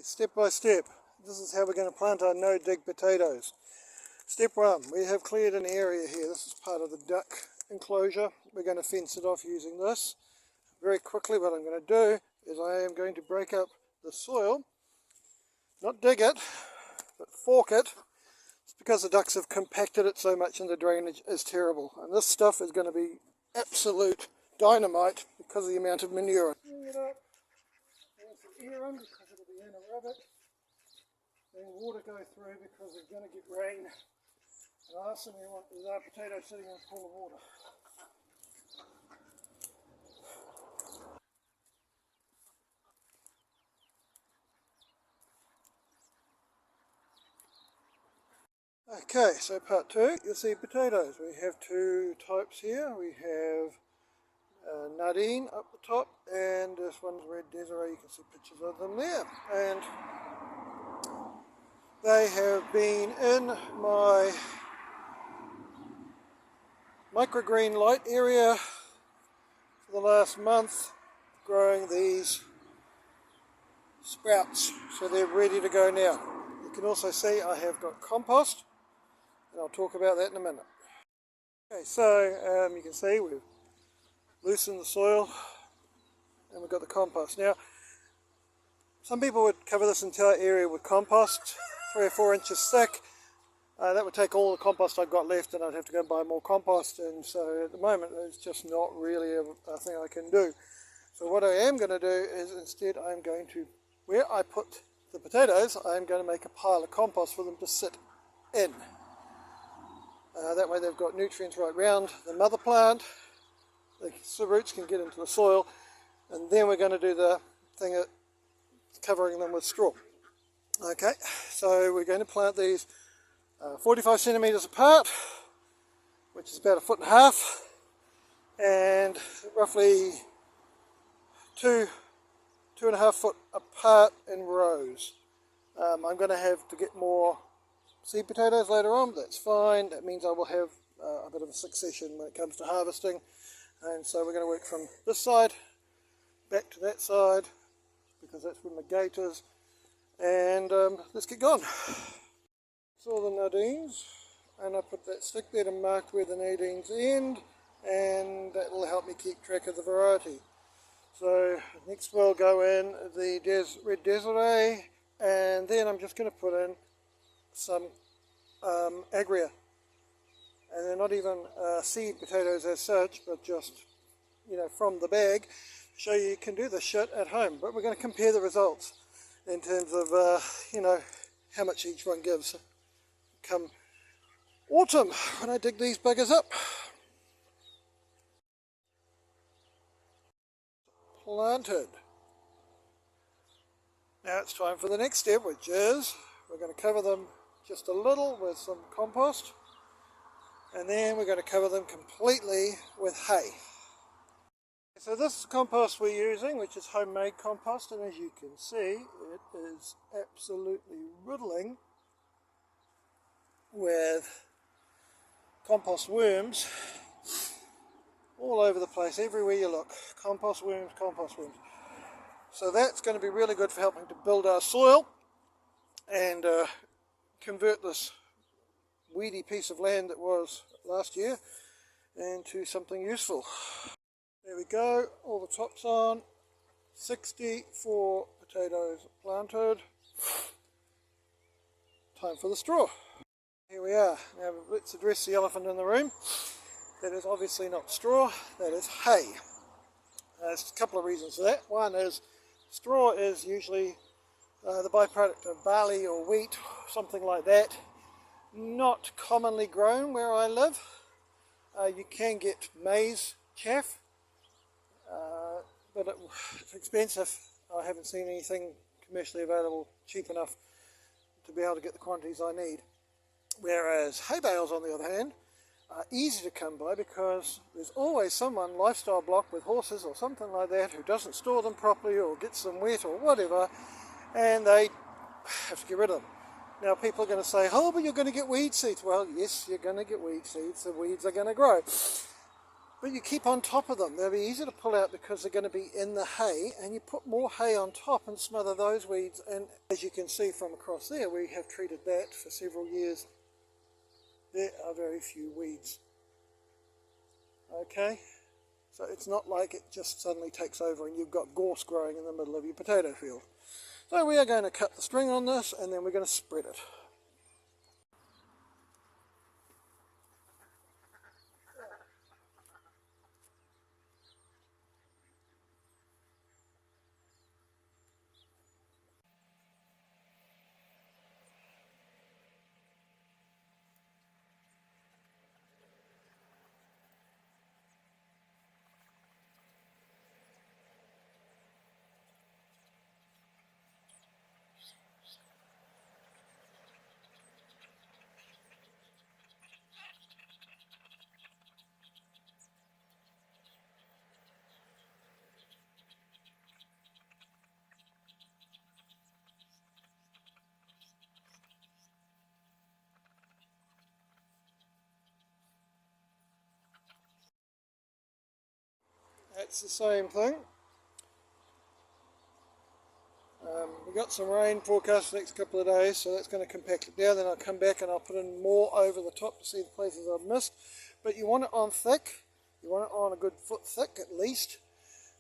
Step by step, this is how we're going to plant our no-dig potatoes. Step 1, we have cleared an area here. This is part of the duck enclosure. We're going to fence it off using this. Very quickly what I'm going to do is I am going to break up the soil, not dig it, but fork it. It's because the ducks have compacted it so much and the drainage is terrible. And this stuff is going to be absolute dynamite because of the amount of manure. Bring it up, there's the air in because it'll be anaerobic. Then water go through because we're going to get rain. And the last thing we want is our potato sitting in a pool of water. Okay, so part 2, you'll see potatoes. We have two types here. We have Nadine up the top, and this one's Red Desiree. You can see pictures of them there. And they have been in my microgreen light area for the last month, growing these sprouts. So they're ready to go now. You can also see I have got compost, and I'll talk about that in a minute. Okay, so you can see we've loosened the soil and we've got the compost. Now, some people would cover this entire area with compost, 3 or 4 inches thick. That would take all the compost I've got left, and I'd have to go and buy more compost, and so at the moment it's just not really a thing I can do. So what I am going to do is instead I'm going to, where I put the potatoes, I'm going to make a pile of compost for them to sit in. That way they've got nutrients right round the mother plant, the roots can get into the soil, and then we're going to do the thing of covering them with straw. Okay, so we're going to plant these 45 centimetres apart, which is about 1.5 feet, and roughly 2.5 foot apart in rows. I'm going to have to get more seed potatoes later on, but that's fine. That means I will have a bit of a succession when it comes to harvesting. And so we're going to work from this side back to that side, because that's where my gate is. And let's get going. Saw the Nadines, and I put that stick there to mark where the Nadines end, and that will help me keep track of the variety. So next we'll go in the Red Desiree, and then I'm just going to put in some agria. And they're not even seed potatoes as such, but just, you know, from the bag. Show you can do this shit at home. But we're going to compare the results in terms of, you know, how much each one gives come autumn when I dig these buggers up. Planted. Now it's time for the next step, which is we're going to cover them just a little with some compost, and then we're going to cover them completely with hay. So this is the compost we're using, which is homemade compost, and as you can see, it is absolutely riddling with compost worms all over the place, everywhere you look. Compost worms, compost worms. So that's going to be really good for helping to build our soil and convert this weedy piece of land that was last year into something useful. There we go, all the tops on, 64 potatoes planted. Time for the straw. Here we are. Now let's address the elephant in the room. That is obviously not straw, that is hay. There's a couple of reasons for that. One is straw is usually the byproduct of barley or wheat, something like that. Not commonly grown where I live. You can get maize chaff, but it's expensive. I haven't seen anything commercially available cheap enough to be able to get the quantities I need. Whereas hay bales, on the other hand, are easy to come by because there's always someone lifestyle block with horses or something like that who doesn't store them properly or gets them wet or whatever, and they have to get rid of them. Now people are going to say, oh, but you're going to get weed seeds. Well, yes, you're going to get weed seeds. The weeds are going to grow. but you keep on top of them. They'll be easy to pull out because they're going to be in the hay, and you put more hay on top and smother those weeds. And as you can see from across there, we have treated that for several years. There are very few weeds. Okay, so it's not like it just suddenly takes over and you've got gorse growing in the middle of your potato field. So we are going to cut the string on this, and then we're going to spread it. That's the same thing. We got some rain forecast the next couple of days, so that's going to compact it down. Then I'll come back and I'll put in more over the top to see the places I've missed. But you want it on thick. You want it on a good foot thick at least.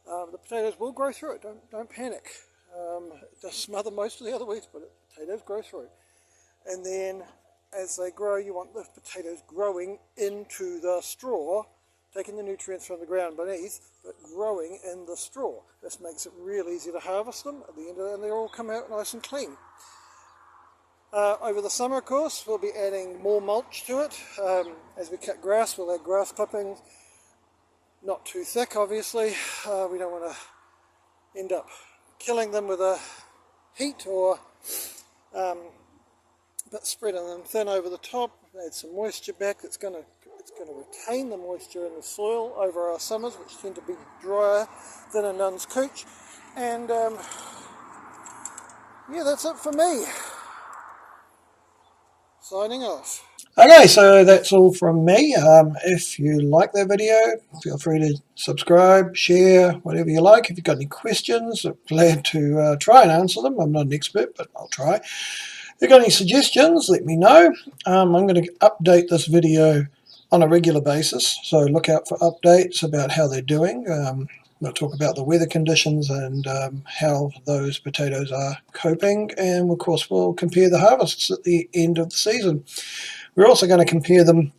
The potatoes will grow through it. Don't panic. It does smother most of the other weeds, but potatoes grow through. And then as they grow, you want the potatoes growing into the straw, taking the nutrients from the ground beneath, but growing in the straw. This makes it real easy to harvest them at the end of it, and they all come out nice and clean. Over the summer, of course, we'll be adding more mulch to it. As we cut grass, we'll add grass clippings. Not too thick, obviously. We don't want to end up killing them with a heat, or but spreading them thin over the top. Add some moisture back. It's going to retain the moisture in the soil over our summers, which tend to be drier than a nun's cooch. And yeah, that's it for me. Signing off. Okay, so that's all from me. If you like that video, feel free to subscribe, share, whatever you like. If you've got any questions, I'm glad to try and answer them. I'm not an expert, but I'll try. If you've got any suggestions, let me know. I'm going to update this video on a regular basis, so look out for updates about how they're doing. We'll talk about the weather conditions and how those potatoes are coping, and of course we'll compare the harvests at the end of the season. We're also going to compare them,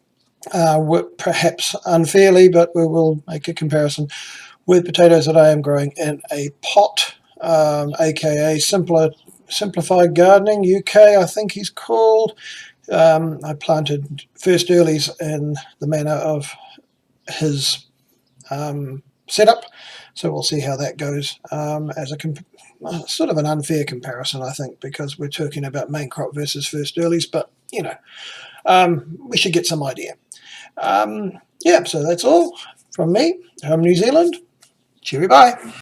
perhaps unfairly, but we will make a comparison with potatoes that I am growing in a pot, aka Simplified Gardening UK, I think he's called. I planted first earlies in the manner of his setup, so we'll see how that goes as a sort of an unfair comparison, I think, because we're talking about main crop versus first earlies, but you know, we should get some idea. Yeah, so that's all from me. Home New Zealand. Cheery bye.